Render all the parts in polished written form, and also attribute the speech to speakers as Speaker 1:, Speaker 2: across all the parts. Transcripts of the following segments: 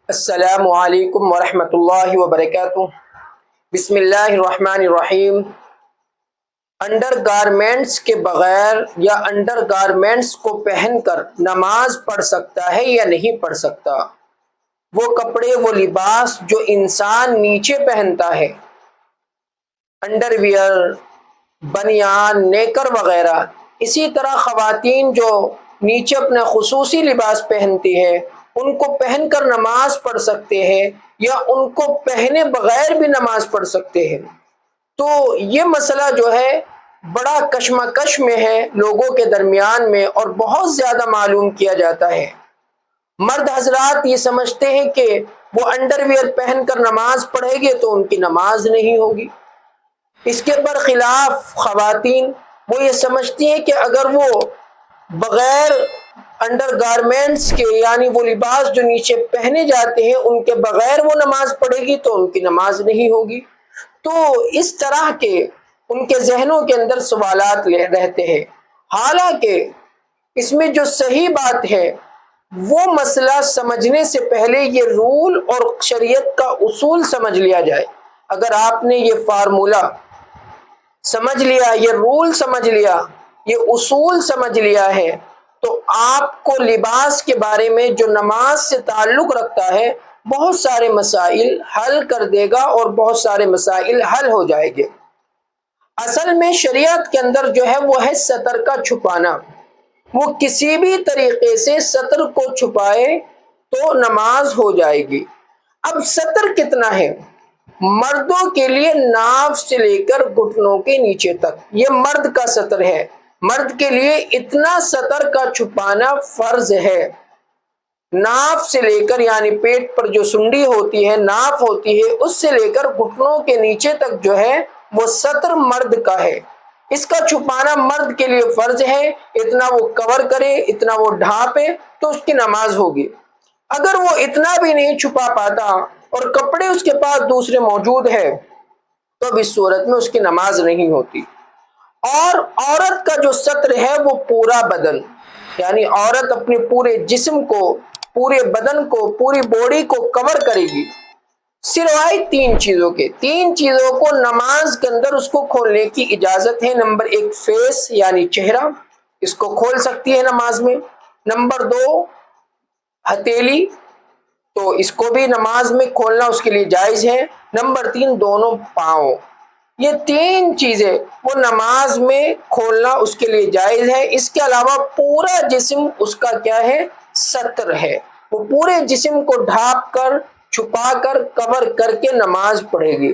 Speaker 1: السلام علیکم ورحمۃ اللہ وبرکاتہ۔ بسم اللہ الرحمن الرحیم۔ انڈر گارمنٹس کے بغیر یا انڈر گارمنٹس کو پہن کر نماز پڑھ سکتا ہے یا نہیں پڑھ سکتا؟ وہ کپڑے، وہ لباس جو انسان نیچے پہنتا ہے، انڈر ویئر، بنیان، نیکر وغیرہ، اسی طرح خواتین جو نیچے اپنا خصوصی لباس پہنتی ہے، ان کو پہن کر نماز پڑھ سکتے ہیں یا ان کو پہنے بغیر بھی نماز پڑھ سکتے ہیں۔ تو یہ مسئلہ جو ہے بڑا کشمکش میں ہے لوگوں کے درمیان میں، اور بہت زیادہ معلوم کیا جاتا ہے۔ مرد حضرات یہ سمجھتے ہیں کہ وہ انڈر ویئر پہن کر نماز پڑھے گے تو ان کی نماز نہیں ہوگی۔ اس کے برخلاف خواتین وہ یہ سمجھتی ہیں کہ اگر وہ بغیر انڈر گارمنٹس کے، یعنی وہ لباس جو نیچے پہنے جاتے ہیں، ان کے بغیر وہ نماز پڑھے گی تو ان کی نماز نہیں ہوگی۔ تو اس طرح کے ان کے ذہنوں کے اندر سوالات رہتے ہیں، حالانکہ اس میں جو صحیح بات ہے وہ مسئلہ سمجھنے سے پہلے یہ رول اور شریعت کا اصول سمجھ لیا جائے۔ اگر آپ نے یہ فارمولہ سمجھ لیا، یہ رول سمجھ لیا، یہ اصول سمجھ لیا ہے، تو آپ کو لباس کے بارے میں جو نماز سے تعلق رکھتا ہے بہت سارے مسائل حل کر دے گا، اور بہت سارے مسائل حل ہو جائیں گے۔ اصل میں شریعت کے اندر جو ہے وہ ہے سطر کا چھپانا۔ وہ کسی بھی طریقے سے سطر کو چھپائے تو نماز ہو جائے گی۔ اب سطر کتنا ہے؟ مردوں کے لیے ناف سے لے کر گھٹنوں کے نیچے تک، یہ مرد کا سطر ہے۔ مرد کے لیے اتنا سطر کا چھپانا فرض ہے۔ ناف سے لے کر، یعنی پیٹ پر جو سنڈی ہوتی ہے، ناف ہوتی ہے، اس سے لے کر گھٹنوں کے نیچے تک جو ہے وہ سطر مرد کا ہے۔ اس کا چھپانا مرد کے لیے فرض ہے۔ اتنا وہ کور کرے، اتنا وہ ڈھانپے تو اس کی نماز ہوگی۔ اگر وہ اتنا بھی نہیں چھپا پاتا اور کپڑے اس کے پاس دوسرے موجود ہیں تو اب اس صورت میں اس کی نماز نہیں ہوتی۔ اور عورت کا جو سطر ہے وہ پورا بدن، یعنی عورت اپنے پورے جسم کو، پورے بدن کو، پوری باڈی کو کور کرے گی، سوائے تین چیزوں کے۔ تین چیزوں کو نماز کے اندر اس کو کھولنے کی اجازت ہے۔ نمبر ایک فیس، یعنی چہرہ، اس کو کھول سکتی ہے نماز میں۔ نمبر دو ہتھیلی، تو اس کو بھی نماز میں کھولنا اس کے لیے جائز ہے۔ نمبر تین دونوں پاؤں۔ یہ تین چیزیں وہ نماز میں کھولنا اس کے لیے جائز ہے۔ اس کے علاوہ پورا جسم اس کا کیا ہے؟ سطر ہے۔ وہ پورے جسم کو ڈھانپ کر، چھپا کر، کور کر کے نماز پڑھے گی۔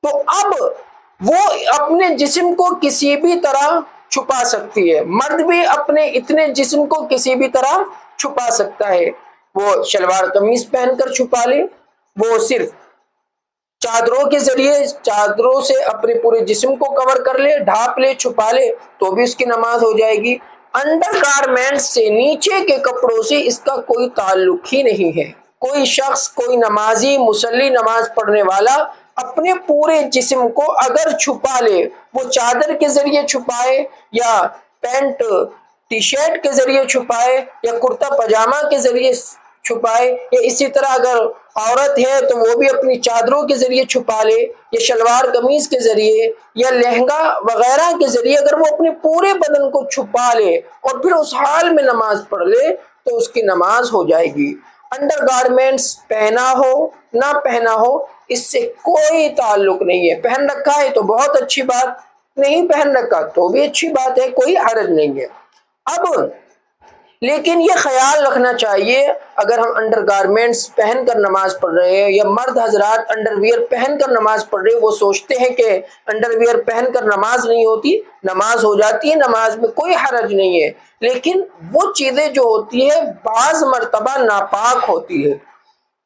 Speaker 1: تو اب وہ اپنے جسم کو کسی بھی طرح چھپا سکتی ہے۔ مرد بھی اپنے اتنے جسم کو کسی بھی طرح چھپا سکتا ہے۔ وہ شلوار قمیض پہن کر چھپا لے، وہ صرف چادروں کے ذریعے، چادروں سے اپنے پورے جسم کو کور کر لے، ڈھانپ لے، چھپا لے، تو بھی اس کی نماز ہو جائے گی۔ انڈر گارمنٹ سے، نیچے کے کپڑوں سے اس کا کوئی تعلق ہی نہیں ہے۔ کوئی شخص، کوئی نمازی، مصلی، نماز پڑھنے والا اپنے پورے جسم کو اگر چھپا لے، وہ چادر کے ذریعے چھپائے یا پینٹ ٹی شرٹ کے ذریعے چھپائے یا کرتا پاجامہ کے ذریعے چھپائے، یا اسی طرح اگر عورت ہے تو وہ بھی اپنی چادروں کے ذریعے چھپا لے، یا شلوار قمیض کے ذریعے یا لہنگا وغیرہ کے ذریعے اگر وہ اپنے پورے بدن کو چھپا لے اور پھر اس حال میں نماز پڑھ لے تو اس کی نماز ہو جائے گی۔ انڈر گارمنٹس پہنا ہو نہ پہنا ہو اس سے کوئی تعلق نہیں ہے۔ پہن رکھا ہے تو بہت اچھی بات، نہیں پہن رکھا تو بھی اچھی بات ہے، کوئی حرج نہیں ہے۔ اب لیکن یہ خیال رکھنا چاہیے، اگر ہم انڈر گارمنٹس پہن کر نماز پڑھ رہے ہیں یا مرد حضرات انڈر ویئر پہن کر نماز پڑھ رہے ہیں، وہ سوچتے ہیں کہ انڈر ویئر پہن کر نماز نہیں ہوتی، نماز ہو جاتی ہے، نماز میں کوئی حرج نہیں ہے، لیکن وہ چیزیں جو ہوتی ہے بعض مرتبہ ناپاک ہوتی ہے،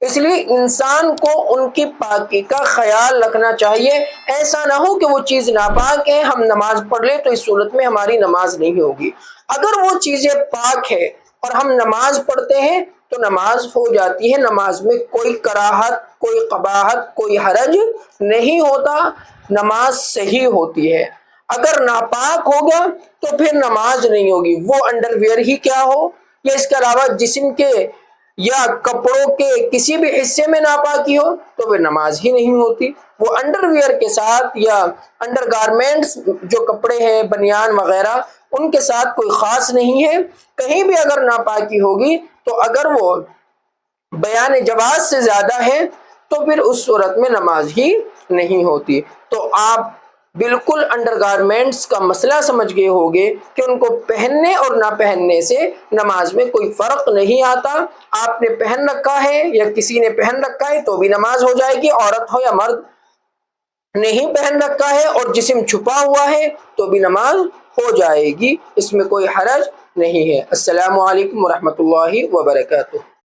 Speaker 1: اس لیے انسان کو ان کی پاکی کا خیال رکھنا چاہیے۔ ایسا نہ ہو کہ وہ چیز ناپاک ہے، ہم نماز پڑھ لیں تو اس صورت میں ہماری نماز نہیں ہوگی۔ اگر وہ چیزیں پاک ہے اور ہم نماز پڑھتے ہیں تو نماز ہو جاتی ہے، نماز میں کوئی کراہت، کوئی قباحت، کوئی حرج نہیں ہوتا، نماز صحیح ہوتی ہے۔ اگر ناپاک ہو گیا تو پھر نماز نہیں ہوگی، وہ انڈر ویئر ہی کیا ہو یا اس کے علاوہ جسم کے یا کپڑوں کے کسی بھی حصے میں ناپاکی ہو تو وہ نماز ہی نہیں ہوتی۔ وہ انڈر ویئر کے ساتھ یا انڈر گارمنٹس جو کپڑے ہیں بنیان وغیرہ ان کے ساتھ کوئی خاص نہیں ہے، کہیں بھی اگر ناپاکی ہوگی تو اگر وہ بیان جواز سے زیادہ ہے تو پھر اس صورت میں نماز ہی نہیں ہوتی۔ تو آپ بالکل انڈر گارمنٹس کا مسئلہ سمجھ گئے ہوگے کہ ان کو پہننے اور نہ پہننے سے نماز میں کوئی فرق نہیں آتا۔ آپ نے پہن رکھا ہے یا کسی نے پہن رکھا ہے تو بھی نماز ہو جائے گی، عورت ہو یا مرد۔ نہیں پہن رکھا ہے اور جسم چھپا ہوا ہے تو بھی نماز ہو جائے گی، اس میں کوئی حرج نہیں ہے۔ السلام علیکم ورحمۃ اللہ وبرکاتہ۔